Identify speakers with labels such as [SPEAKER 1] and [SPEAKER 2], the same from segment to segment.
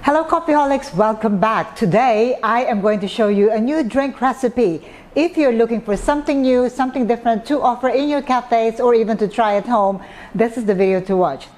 [SPEAKER 1] Hello coffeeholics, welcome back. Today I am going to show you a new drink recipe. If you're looking for something new, something different to offer in your cafes or even to try at home, this is the video to watch.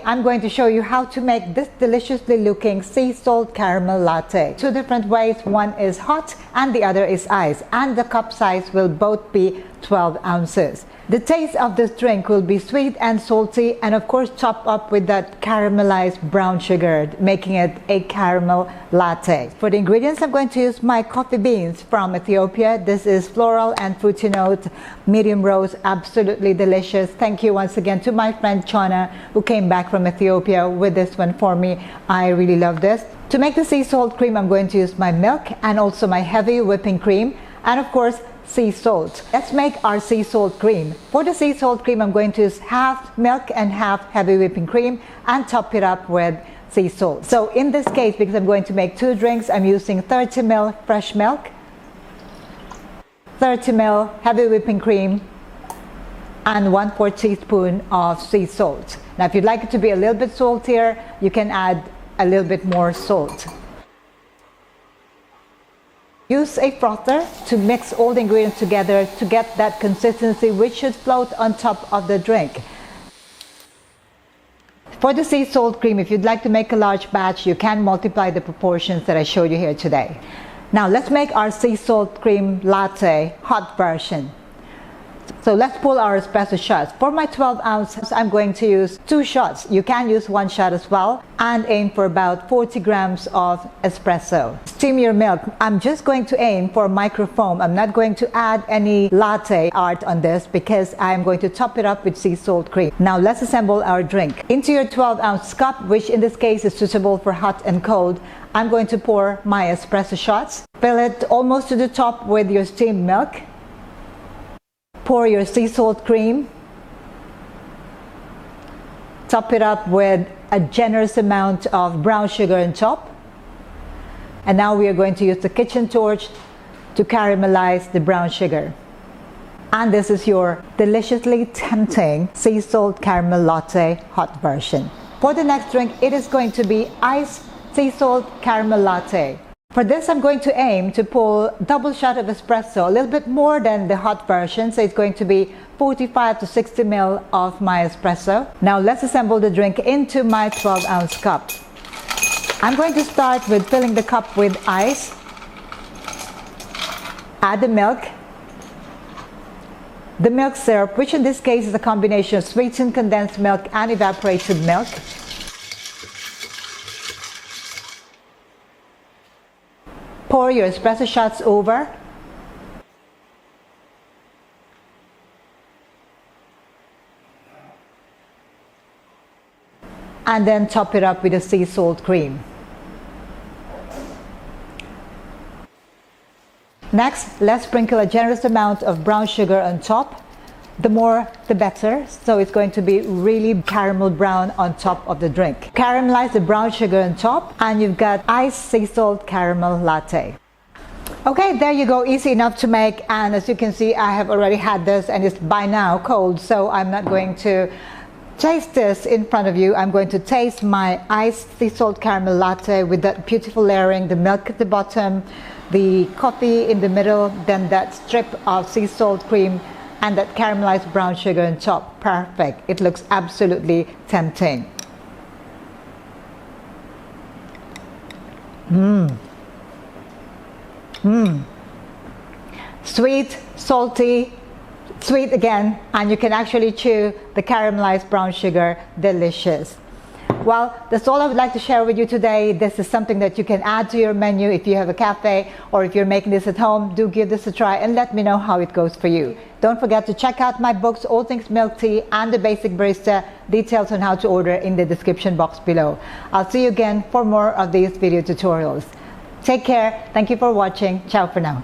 [SPEAKER 1] I'm going to show you how to make this deliciously looking sea salt caramel latte. Two different ways, one is hot and the other is ice, and the cup size will both be 12 ounces. The taste of this drink will be sweet and salty, and of course topped up with that caramelized brown sugar, making it a caramel latte. For the ingredients, I'm going to use my coffee beans from Ethiopia. This is floral and fruity note, medium roast, absolutely delicious. Thank you once again to my friend Chao, who came back from Ethiopia with this one for me. I really love this. To make the sea salt cream, I'm going to use my milk and also my heavy whipping cream, and of course sea salt. Let's make our sea salt cream. For the sea salt cream, I'm going to use half milk and half heavy whipping cream and top it up with sea salt. So in this case, because I'm going to make two drinks, I'm using 30 ml fresh milk, 30 ml heavy whipping cream, and 1/4 teaspoon of sea salt. Now if you'd like it to be a little bit saltier, you can add a little bit more salt. Use a frother to mix all the ingredients together to get that consistency which should float on top of the drink. For the sea salt cream, if you'd like to make a large batch, you can multiply the proportions that I showed you here today. Now let's make our sea salt cream latte hot version. So let's pull our espresso shots. For my 12 ounces, I'm going to use 2 shots. You can use 1 shot as well, and aim for about 40 grams of espresso. Steam your milk. I'm just going to aim for microfoam. I'm not going to add any latte art on this because I'm going to top it up with sea salt cream. Now let's assemble our drink. Into your 12-ounce cup, which in this case is suitable for hot and cold, I'm going to pour my espresso shots. Fill it almost to the top with your steamed milk. Pour your sea salt cream, top it up with a generous amount of brown sugar on top, and now we are going to use the kitchen torch to caramelize the brown sugar. And this is your deliciously tempting sea salt caramel latte hot version. For the next drink, it is going to be iced sea salt caramel latte. For this, I'm going to aim to pull double shot of espresso, a little bit more than the hot version, so it's going to be 45 to 60 ml of my espresso. Now let's assemble the drink into my 12-ounce cup. I'm going to start with filling the cup with ice. Add the milk syrup, which in this case is a combination of sweetened condensed milk and evaporated milk. Pour your espresso shots over. And then top it up with a sea salt cream. Next, let's sprinkle a generous amount of brown sugar on top. The more, the better. So it's going to be really caramel brown on top of the drink. Caramelize the brown sugar on top, and you've got iced sea salt caramel latte. Okay, there you go, easy enough to make, and as you can see, I have already had this and it's by now cold, so I'm not going to taste this in front of you. I'm going to taste my iced sea salt caramel latte with that beautiful layering, the milk at the bottom, the coffee in the middle, then that strip of sea salt cream, and that caramelized brown sugar on top. Perfect. It looks absolutely tempting. Sweet, salty, sweet again, and you can actually chew the caramelized brown sugar. Delicious. Well, that's all I would like to share with you today. This is something that you can add to your menu if you have a cafe, or if you're making this at home. Do give this a try and let me know how it goes for you. Don't forget to check out my books, All Things Milk Tea and The Basic Barista. Details on how to order in the description box below. I'll see you again for more of these video tutorials. Take care. Thank you for watching. Ciao for now.